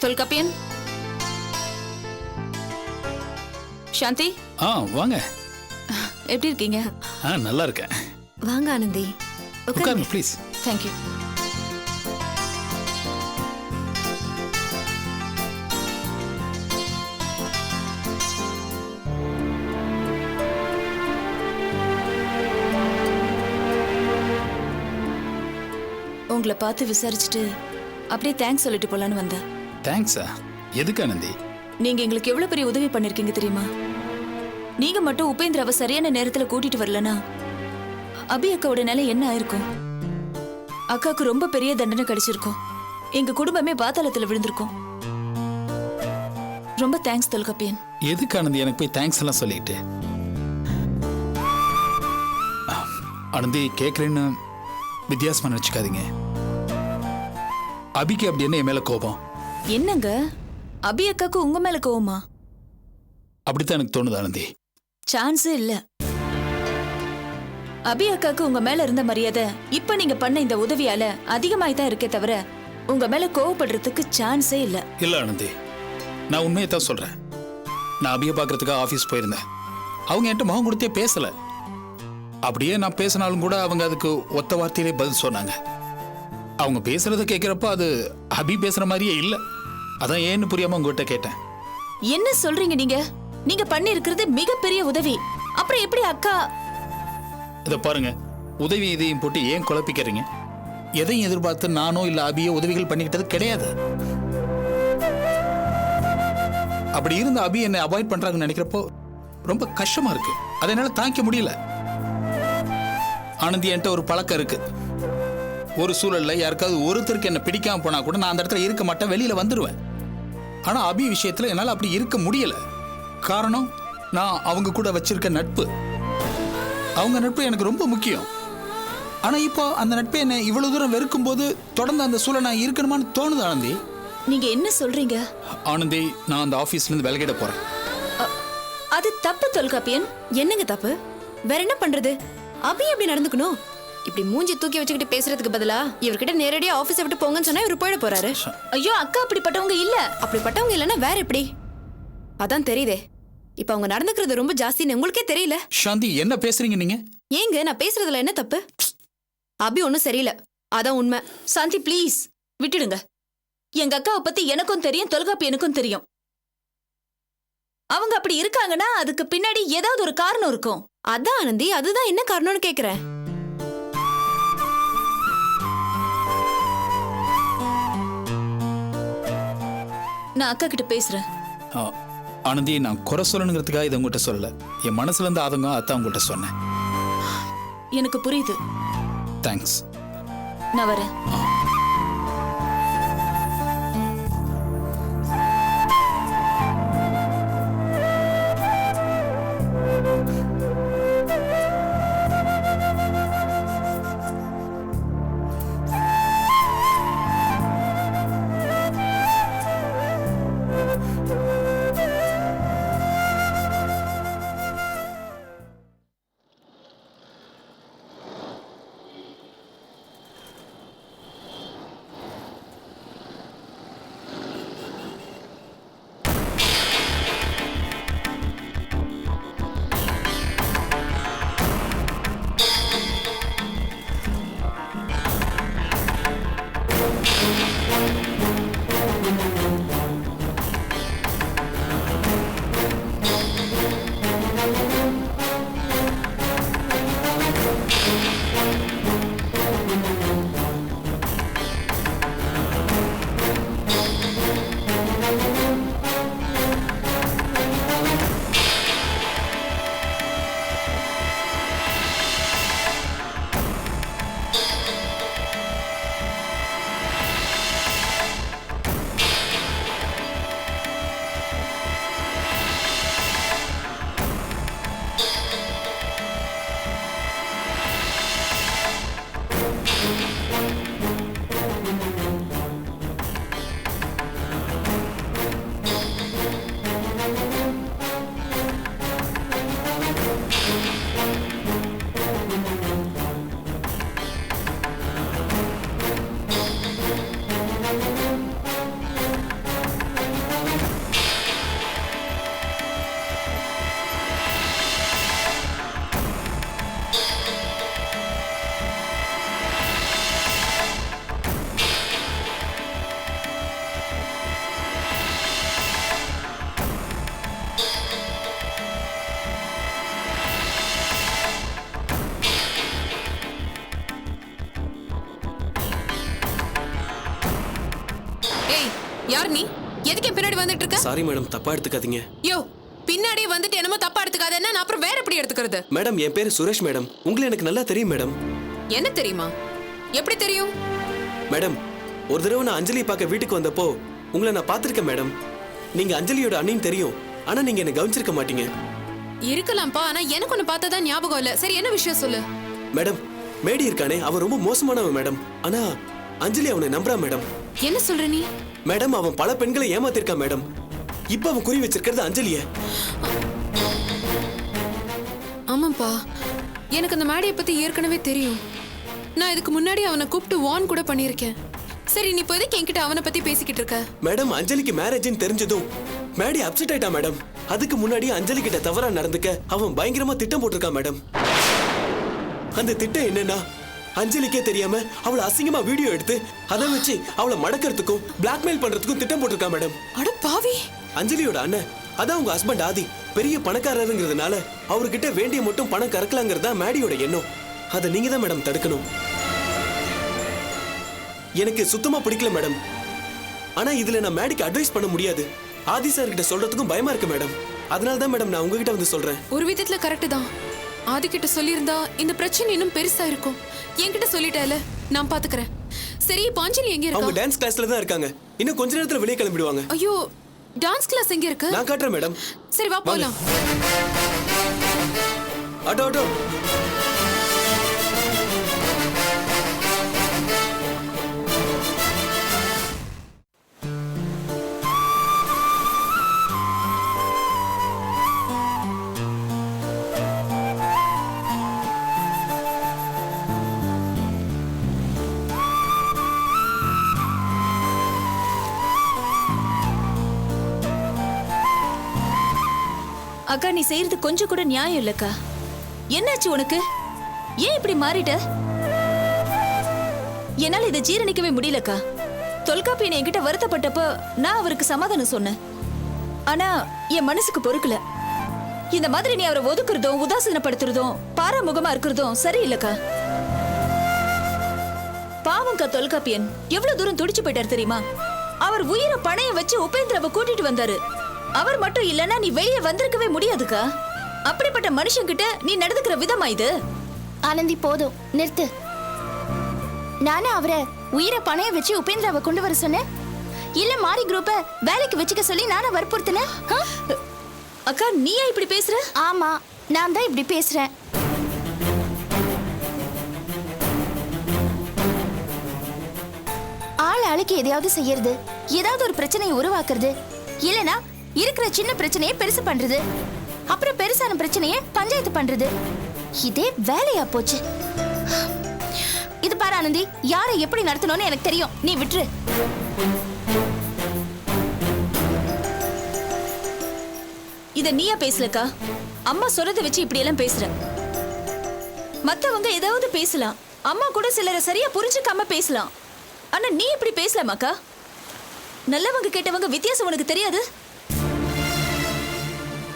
தொல்காப்பியன், சாந்தி, வாங்க. எப்படி இருக்கீங்க? நல்லா இருக்கேன். வாங்க ஆனந்தி, உட்காருங்க ப்ளீஸ். தேங்க்யூ. உங்களை பார்த்து விசாரிச்சுட்டு அப்படியே தேங்க்ஸ் சொல்லிட்டு போலான்னு வந்தேன். தேங்க்ஸா? எதுக்கு ஆனந்தி? நீங்க எங்களுக்கு எவ்வளவு பெரிய உதவி பண்ணிருக்கீங்க தெரியுமா? நீங்க மட்டும் உபேந்திராவை சரியான நேரத்துல கூட்டிட்டு வரலனா அபி அக்காவோட நிலை என்ன ஆயிருக்கும்? அக்காவுக்கு ரொம்ப பெரிய தண்டனை கிடைச்சிருக்கும். எங்க குடும்பமே பாத்தாளத்துல விழுந்திருக்கும். ரொம்ப தேங்க்ஸ் தொல்காப்பியன். எதுக்கு ஆனந்தி எனக்கு போய் தேங்க்ஸ் எல்லாம் சொல்லிட்டு? ஆனந்தி, கேட்கறேன்னு வித்தியாசமா நினைச்சுக்காதீங்க. அபிக்கு அப்படி என்ன என் மேல கோபம்? என்னங்க, அபி அக்காக்கு உங்க மேல கோவமா? அப்படித்தான் எனக்கு தோணுது ஆனந்தி. சான்ஸே இல்ல. அபி அக்காக்கு உங்க மேல இருந்த மரியாதை இப்ப நீங்க பண்ண இந்த உதவியால அதிகமாய் தான் இருக்கே தவிர உங்க மேல கோவப்படுறதுக்கு சான்ஸே இல்ல. இல்ல ஆனந்தி, நான் உண்மையை தான் சொல்றேன். நான் அபியை பார்க்கறதுக்காக ஆபீஸ் போயிருந்தேன். அவங்க என்கிட்ட முகம் கொடுத்தே பேசல. அப்படியே நான் பேசினாலும் கூட அவங்க அதுக்கு ஒத்த வார்த்தையிலே பதில் சொன்னாங்க. அவங்க பேசுறத கேட்கிறப்ப அது அபி பேசுற மாதிரியே இல்ல. அதான் ஏன்னு புரியாம உங்ககிட்ட கேட்டேன். என்ன சொல்றீங்க நீங்க? நீங்க பண்ணி இருக்கிறது மிகப்பெரிய உதவி. அப்புறம் எப்படி அக்கா? இத பாருங்க, உதவி இதையும் போட்டு ஏன் குழப்பிக்கிறீங்க? எதையும் எதிர்பார்த்து நானோ இல்ல அபியோ உதவிகள் பண்ணிக்கிட்டது கிடையாது. அப்படி இருந்த அபி என்னை அவாய்ட் பண்றாங்கன்னு நினைக்கிறப்போ ரொம்ப கஷ்டமா இருக்கு. அதை என்னால தாங்கிக்க முடியல. ஆனந்தி, என்கிட்ட ஒரு பழக்கம் இருக்கு. ஒரு சூழல்ல யாருக்காவது ஒருத்தருக்கு என்ன பிடிக்காம போனா கூட நான் அந்த இடத்துல இருக்க மாட்டேன், வெளியில வந்துருவேன். ஆனா அபி விஷயத்துல என்னால அப்படி இருக்க முடியல. காரணம், நான் அவங்க கூட வச்சிருக்க நட்பு. அவங்க நட்பு எனக்கு ரொம்ப முக்கியம். ஆனா இப்போ அந்த நட்பை என்ன இவ்வளவு தூரம் வெறுக்கும் போது தொடர்ந்து அந்த சூழல் நான் இருக்கணுமான்னு தோணுது ஆனந்தி. நீங்க என்ன சொல்றீங்க? ஆனந்தி, நான் அந்த ஆபீஸ்ல இருந்து விலகிட போறேன். அது தப்பு தொல்காப்பியன். என்னங்க தப்பு? வேற என்ன பண்றது? அபி எப்படி நடந்துக்கணும்? இப்படி மூஞ்சி தூக்கி வச்சுக்கிட்டு பேசுறதுக்கு பதிலா இவர்கிட்ட நேரடியா ஆபீஸை விட்டு போங்கன்னு சொன்னா இவர் போயிட போறாரு. ஐயோ அக்கா, அப்படிப்பட்டவங்க இல்ல. அப்படிப்பட்டவங்க இல்லைன்னா வேற எப்படி? அதான் தெரியுதே, இப்ப அவங்க நடந்துக்கிறது ரொம்ப ஜாஸ்தின்னு உங்களுக்கே தெரியல. சாந்தி, என்ன பேசுறீங்க நீங்க? ஏங்க, நான் பேசுறதுல என்ன தப்பு? அபி ஒன்னும் சரியில்லை, அதான் உண்மை. சாந்தி ப்ளீஸ் விட்டுடுங்க. எங்க அக்காவை பத்தி எனக்கும் தெரியும், தொல்காப்பியனுக்கும் தெரியும். அவங்க அப்படி இருக்காங்கன்னா அதுக்கு பின்னாடி ஏதாவது ஒரு காரணம் இருக்கும். அதான் ஆனந்தி, அதுதான் என்ன காரணம்னு கேக்குறேன். நான் அக்கா கிட்ட பேசுறேன். ஆனந்தி, நான் குறை சொல்லணுங்கிறதுக்காக இதை உங்ககிட்ட சொல்லல. என் மனசுல இருந்து ஆதங்கம் அதான் உங்ககிட்ட சொன்னேன். எனக்கு புரியுது. தேங்க்ஸ். நான் வரேன். யார் நீ? எதுக்கு என் பின்னாடி வந்துட்டு இருக்க? சாரி மேடம், தப்பா எடுத்துக்காதீங்க. யோ, பின்னாடியே வந்துட்டு என்னமோ தப்பா எடுத்துக்காதேன்னா நான் அப்புறம் வேற எப்படி எடுத்துக்கிறது? மேடம், என் பேரு சுரேஷ் மேடம். உங்களை எனக்கு நல்லா தெரியும் மேடம். என்ன தெரியுமா? எப்படி தெரியும்? மேடம், ஒரு தடவை நான் அஞ்சலி பார்க்க வீட்டுக்கு வந்தப்போ உங்களை நான் பார்த்திருக்கேன் மேடம். நீங்க அஞ்சலியோட அண்ணின்னு தெரியும், ஆனா நீங்க என்ன கவனிச்சிருக்க மாட்டீங்க. இருக்கலாம்ப்பா, ஆனா எனக்கு ஒன்னு பார்த்ததா ஞாபகம் இல்ல. சரி, என்ன விஷயம் சொல்லு. மேடம், மேடி இருக்கானே அவன் ரொம்ப மோசமானவன் மேடம். ஆனா அஞ்சலி அவனை நம்புறா மேடம். என்ன சொல்ற நீ? மேடம், அவன் பல பெண்களை ஏமாத்திருக்கான் மேடம். இப்ப அவன் குறி வச்சிருக்கிறது அஞ்சலிய. ஆமாப்பா, எனக்கு அந்த மேடியை பத்தி ஏற்கனவே தெரியும். நான் இதுக்கு முன்னாடி அவனை கூப்பிட்டு வார்ன் கூட பண்ணியிருக்கேன். சரி, நீ இப்போ எதுக்கு என்கிட்ட அவனை பத்தி பேசிக்கிட்டு இருக்க? மேடம், அஞ்சலிக்கு மேரேஜ்னு தெரிஞ்சதும் மேடி அப்செட் ஆயிட்டா மேடம். அதுக்கு முன்னாடி அஞ்சலி கிட்ட தவறா நடந்துக்க அவன் பயங்கரமா திட்டம் போட்டிருக்கான் மேடம். அந்த திட்டம் என்னன்னா, அஞ்சலிக்கே தெரியாம அவளை அசிங்கமா வீடியோ எடுத்து அதை வச்சு அவளை மடக்கிறதுக்கும் பிளாக்மெயில் பண்றதுக்கும் திட்டம் போட்டிருக்கான் மேடம். அட பாவி! அஞ்சலியோட அண்ணன், அதான் உங்க ஹஸ்பண்ட் ஆதி, பெரிய பணக்காரருங்கிறதுனால அவர்கிட்ட வேண்டிய மட்டும் பணம் கறக்கலாங்கிறதா மேடியோட எண்ணம். அதை நீங்க தான் மேடம் தடுக்கணும். எனக்கு சுத்தமா பிடிக்கல மேடம். ஆனா இதுல நான் மேடிக்கு அட்வைஸ் பண்ண முடியாது. ஆதி சார் கிட்ட சொல்றதுக்கும் பயமா இருக்கு மேடம். அதனால தான் மேடம் நான் உங்ககிட்ட வந்து சொல்றேன். ஒரு விதத்துல கரெக்ட் தான். ஆதி கிட்ட சொல்லியிருந்தா இந்த பிரச்சனை இன்னும் பெருசா இருக்கும். என்கிட்ட சொல்லிட்டால, நான் பாத்துக்கிறேன். சரி, பாஞ்சலி எங்க அவங்க இருக்கா? டான்ஸ் கிளாஸ்ல தான் இருக்காங்க. இன்னும் கொஞ்ச நேரத்துல வெளியே கிளம்பிடுவாங்க. ஐயோ, டான்ஸ் கிளாஸ் எங்க இருக்கு? நான் காட்டுறேன் மேடம். சரி, வா போலாம். Auto auto. அக்கா, நீ செய்யறது கொஞ்சம் கூட நியாயம் இல்லக்கா. என்னாச்சு உனக்கு? ஏன் இப்படி மாறிட்ட? என்னால இதை ஜீரணிக்கவே முடியலக்கா. தொல்காப்பியன் என்கிட்ட வருத்தப்பட்டப்ப நான் அவருக்கு சமாதானம் சொன்னேன். ஆனா என் மனசுக்கு பொறுக்கல. இந்த மாதிரி நீ அவரை ஒதுக்குறதும் உதாசீனப்படுத்துறதும் பாராமுகமா இருக்கிறதும் சரியில்லக்கா. பாவம்க்கா, தொல்காப்பியன் எவ்வளவு தூரம் துடிச்சு போயிட்டாரு தெரியுமா? அவர் உயிரை பணைய வச்சு உபேந்திராவை கூட்டிட்டு வந்தாரு. அவர் மட்டும் இல்லனா நீ வெளியே வந்திருக்கவே முடியாதுக்கா. அப்படிப்பட்ட மனுஷங்கிட்ட நீ நடந்துக்கிற விதமா இது? ஆனந்தி, போதும், நிறுத்து. நானும் அவரை உயிரை பணைய வச்சு உபேந்திராவை கொண்டு வர சொன்னேன். இல்ல மாரி குரூப்பை வேலைக்கு வச்சுக்க சொல்லி நானும் வற்புறுத்தினேன். அக்கா, நீயா இப்படி பேசுற? ஆமா, நான் தான் இப்படி பேசுறேன். ஆள் ஆளுக்கு எதையாவது செய்யறது, ஏதாவது ஒரு பிரச்சனையை உருவாக்குறது, இல்லனா இருக்கிற சின்ன பிரச்சனையை பெருசு பண்றது, அப்புறம் பெருசான பிரச்சனையை பஞ்சாயத்து பண்றது, இதே வேலையா போச்சு. இது பாரு ஆனந்தி, யாரை எப்படி நடத்தணும்னு எனக்கு தெரியும். நீ விட்டுரு. இத நீயா பேசலக்கா. அம்மா சொல்றதை வச்சு இப்படி எல்லாம் பேசுற. மத்தவங்க ஏதாவது பேசலாம், அம்மா கூட சிலரை சரியா புரிஞ்சுக்காம பேசலாம். ஆனா நீ இப்படி பேசலாமாக்கா? நல்லவங்க கேட்டவங்க வித்தியாசம் உனக்கு தெரியாது?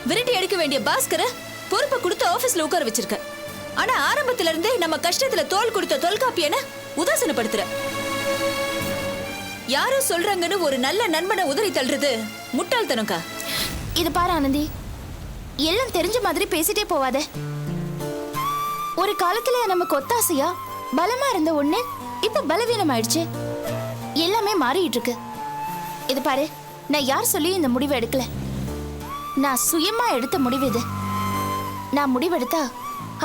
விரட்டி அடிக்க வேண்டிய பாஸ்கரை பொறுப்பை கொடுத்து ஆபீஸ்ல உட்கார வச்சிருக்க. ஆனா ஆரம்பத்துல இருந்தே நம்ம கஷ்டத்துல தோல் கொடுத்த தொல்காப்பியனை உதாசீனப்படுத்துற. யாரோ சொல்றாங்கன்னு ஒரு நல்ல நண்பனை உதறி தள்ளுறது முட்டாள்தனம்க்கா. இது பாரு ஆனந்தி, எல்லாம் தெரிஞ்ச மாதிரி பேசிட்டே போவாத. ஒரு காலத்துல நமக்கு ஒத்தாசையா பலமா இருந்த ஒண்ணு இப்ப பலவீனம் ஆயிடுச்சு. எல்லாமே மாறிட்டு இருக்கு. இது பாரு, நான் யார் சொல்லி இந்த முடிவை எடுக்கல. நான் சுயமா எடுத்த முடிவு இது. நான் முடிவெடுத்தா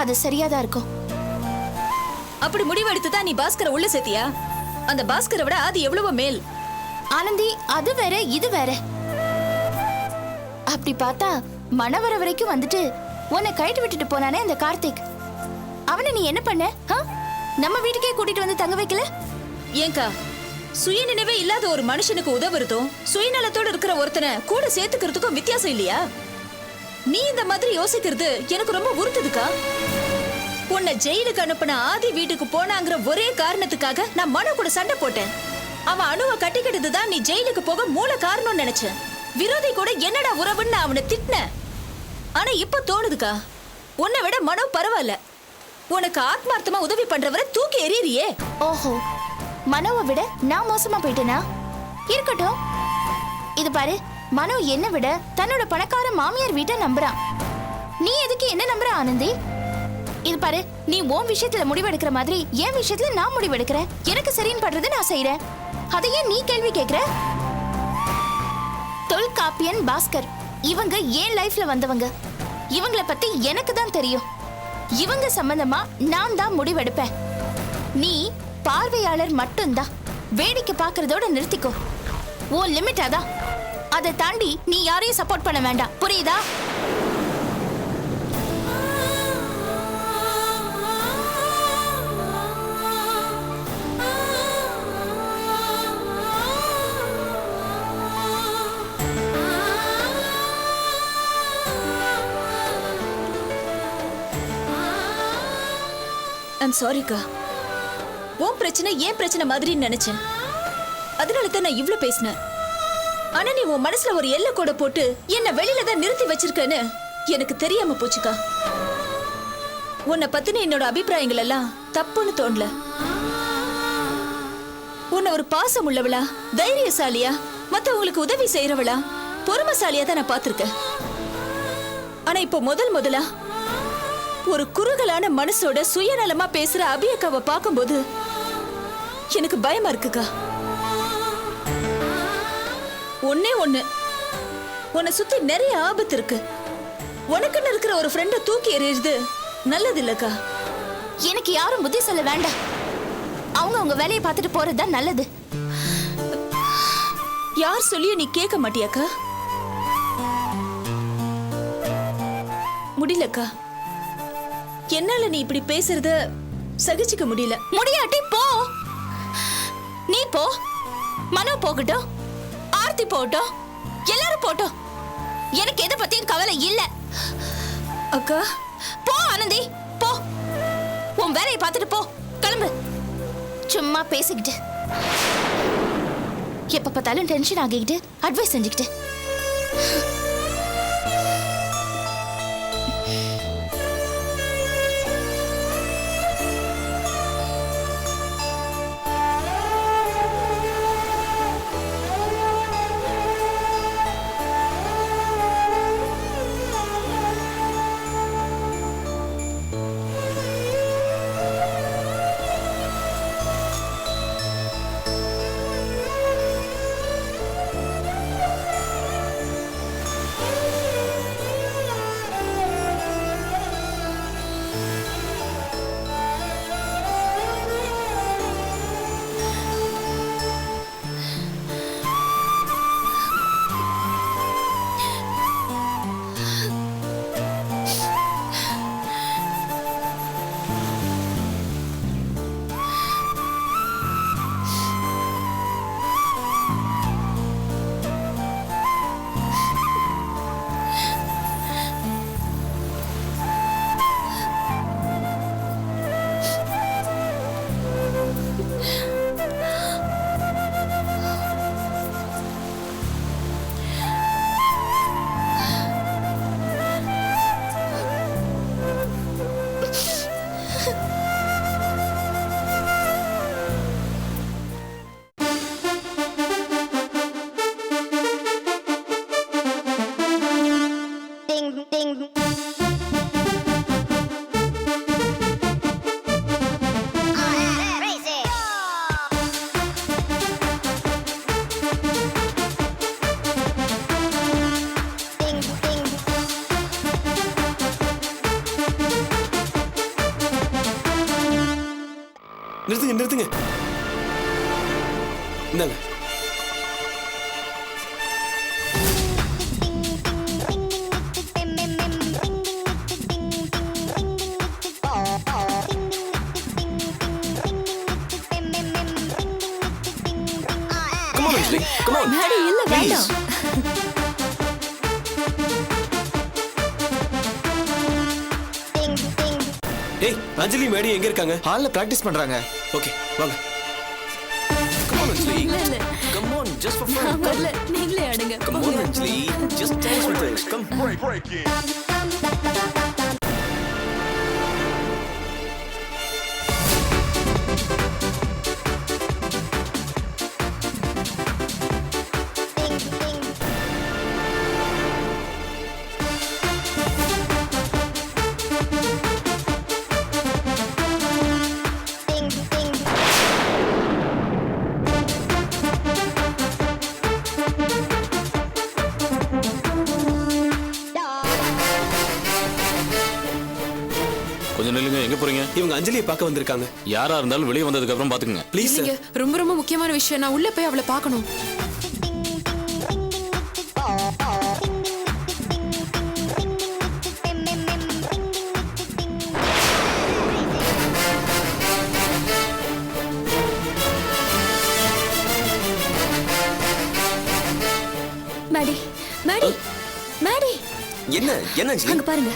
அது சரியாதான் இருக்கும். அப்படி முடிவெடுத்துதான் நீ பாஸ்கரை உள்ள சேர்த்தியா? அந்த பாஸ்கரை விட அது எவ்வளவோ மேல். ஆனந்தி, அது வேற இது வேற. அப்படி பார்த்தா மணவர வரைக்கும் வந்துட்டு உன்னை கைட்டு விட்டுட்டு போனானே அந்த கார்த்திக், அவனை நீ என்ன பண்ண? நம்ம வீட்டுக்கே கூட்டிட்டு வந்து தங்க வைக்கல? ஏங்கா, சுயநினைவே இல்லாத ஒரு மனுஷனுக்கு உதவுறதும் சுயநலத்தோட இருக்கிற ஒருத்தனை கூட சேர்த்துக்கிறதுக்கும் வித்தியாசம் இல்லையா? நீ இந்த மாதிரி யோசிக்கிறது எனக்கு ரொம்ப உறுத்துதுக்கா. உன்னை ஜெயிலுக்கு அனுப்பின ஆதி வீட்டுக்கு போனாங்கிற ஒரே காரணத்துக்காக நான் மனு கூட சண்டை போட்டேன். அவன் அணுவை கட்டிக்கிட்டதுதான் நீ ஜெயிலுக்கு போக மூல காரணம்னு நினைச்சேன். விரோதி கூட என்னடா உறவுன்னு அவனை திட்டினேன். ஆனா இப்ப தோணுதுக்கா, உன்னை விட மனு பரவாயில்ல. உனக்கு ஆத்மார்த்தமா உதவி பண்றவரை தூக்கி எறியறியே. ஓஹோ, மனோவை விட நான் மோசமா போயிட்டேனா? இருக்கட்டும், இது பாரு, மனோ என்ன விட தன்னோட பணக்கார மாமியார் வீட்டை நம்புறான். நீ எதுக்கு என்ன நம்புற ஆனந்தி? இது பாரு, நீ உன் விஷயத்துல முடிவெடுக்கிற மாதிரி என் விஷயத்துல நான் முடிவெடுக்கிறேன். எனக்கு சரின்னு படுறது நான் செய்யறேன். அதையே நீ கேள்வி கேக்குற? தொல்காப்பியன், பாஸ்கர் இவங்க ஏன் லைஃப்ல வந்தவங்க. இவங்கள பத்தி எனக்கு தான் தெரியும். இவங்க சம்பந்தமா நான் தான் முடிவெடுப்பேன். நீ பார்வையாளர் மட்டும்தான். வேடிக்கை பார்க்கறதோட நிறுத்திக்கோ. ஓ லிமிட் அதான். அதை தாண்டி நீ யாரையும் சப்போர்ட் பண்ண வேண்டாம், புரியுதா? ஐம் சாரிக்கா. உன் பிரச்சனை ஏன் பிரச்சனை மாதிரி நினைச்சேன். அதனால தான் நான் இவ்ளோ பேசினேன். ஆனா நீ உன் மனசுல ஒரு எல்லை கோட போட்டு என்ன வெளியில தான் நிறுத்தி வச்சிருக்கேன்னு எனக்கு தெரியாம போச்சுக்கா. உன்னை பத்தின என்னோட அபிப்பிராயங்கள் எல்லாம் தப்புன்னு தோணல. உன்னை ஒரு பாசம் உள்ளவளா, தைரியசாலியா, மத்தவங்களுக்கு உதவி செய்யறவளா, பொறுமைசாலியா தான் நான் பார்த்திருக்கேன். ஆனா இப்போ முதலா ஒரு குறுகலான மனசோட சுயநலமா பேசுற அபியக்காவை பார்க்கும்போது எனக்கு பயமா இருக்குக்கா. ஒன்னே ஒண்ணு, உன்னை சுத்தி நிறைய ஆபத்து இருக்கு. உனக்குன்னு இருக்கிற ஒரு ஃப்ரெண்ட தூக்கி எறியுது நல்லது இல்லக்கா. எனக்கு யாரும் புத்தி சொல்ல வேண்டாம். அவங்க வேலையை பார்த்துட்டு போறதுதான் நல்லது. யார் சொல்லியும் நீ கேட்க மாட்டியாக்கா? முடியலக்கா, என்னால நீ இப்படி பேசுறத சகிச்சுக்க முடியல. முடியாட்டி போ. நீ போ, மனோ போகட்டும், ஆர்த்தி போகட்டும், எல்லாரும் போட்டோம். எனக்கு எதை பத்தியும் கவலை இல்ல. அக்கா போ ஆனந்தி, போ. உன் வேலையை பார்த்துட்டு போ, கிளம்பு. சும்மா பேசிக்கிட்டு, எப்ப பார்த்தாலும் டென்ஷன் ஆகிக்கிட்டு அட்வைஸ் செஞ்சுக்கிட்டு. நிறுத்துங்க. இந்தாங்க. Come on, Anjali. Come on. Maddy இல்ல, வேண்டாம். ஏய், அஞ்சலி மேடி எங்க இருக்காங்க? ஹால்ல பிராக்டிஸ் பண்றாங்க. ஓகே, வாங்க. Come on, Anjali. இல்ல. Come on, just for fun. நான் வரல, நீங்களே ஆடுங்க. Come on, Anjali. Just dance with us. Come. Break it. அவங்க அஞ்சலியை பார்க்க வந்திருக்காங்க. யாரா இருந்தாலும் வெளியே வந்ததுக்கு அப்புறம் பாத்துக்கங்க. ப்ளீஸ் இல்லைங்க சார். ரொம்ப ரொம்ப முக்கியமான விஷயம். நான் உள்ள போய் அவளை பார்க்கணும். மேடி மேடி மேடி என்ன என்ன அஞ்சலி? அங்க பாருங்க.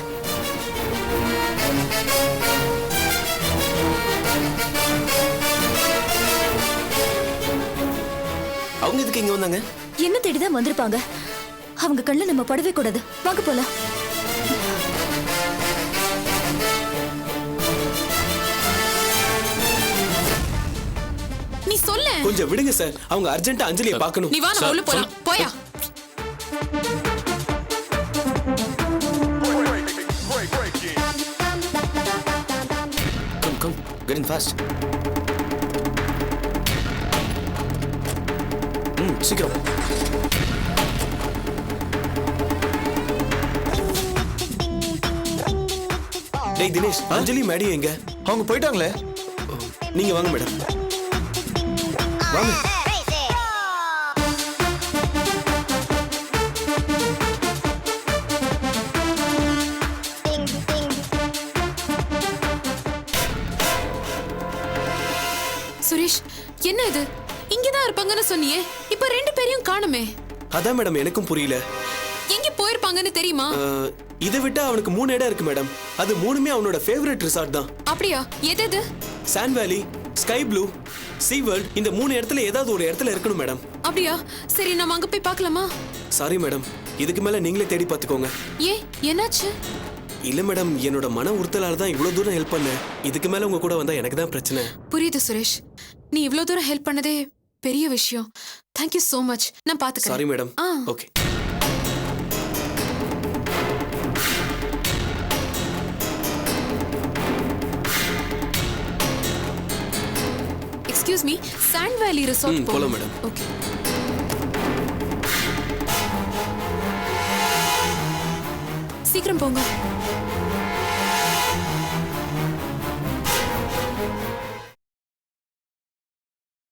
அவங்க எதுக்கு இங்க வந்தாங்க? என்ன தேடிதான் வந்திருப்பாங்க. அவங்க கண்ணுல நம்ம படவே கூடாது. வாங்க போலாம். நீ சொல்ல. கொஞ்சம் விடுங்க சார். அவங்க அர்ஜென்ட்டா அஞ்சலியை பார்க்கணும். நீ வா நம்ம உள்ள போலாம். போயா. Breaking. Come, get in fast. சீக்கிரம். டேய் தினேஷ், அஞ்சலி மேடி எங்க? அவங்க போயிட்டாங்களே. நீங்க வாங்க மேடம். வாங்க. சுரேஷ், என்ன இது? இங்கதான் இருப்பாங்கன்னு சொன்னியே. இப்ப ரெண்டு பேரையும் காணுமே. அதான் மேடம் எனக்கும் புரியல. எங்க போயிருப்பாங்கன்னு தெரியுமா? இதை விட்டா அவனுக்கு 3 இடம் இருக்கு மேடம். அது 3மே அவனோட ஃபேவரட் ரிசார்ட் தான். அப்படியா? எது? சாண்ட் வேலி, ஸ்கை ப்ளூ, சீ வேர்ல்ட், இந்த 3 இடத்துல ஏதாவது ஒரு இடத்துல இருக்கணும் மேடம். அப்படியா? சரி நம்ம அங்க போய் பார்க்கலாமா? சாரி மேடம், இதுக்கு மேல நீங்களே தேடி பார்த்துக்கோங்க. ஏ என்னாச்சு? இல்ல மேடம், என்னோட மன உறுத்தலால தான் இவ்வளவு தூரம் ஹெல்ப் பண்ணேன். இதுக்கு மேல உங்க கூட வந்தா எனக்கு தான் பிரச்சனை. புரியுது சுரேஷ். நீ இவ்ளோ தூரம் ஹெல்ப் பண்ணதே பெரிய விஷயம். Thank you so much. நான் பாத்துக்கிறேன். Sorry madam. ஆ. Okay. Excuse me, Sand Valley resort போலாம் மேடம். ஓகே. சீக்கிரம் போங்க.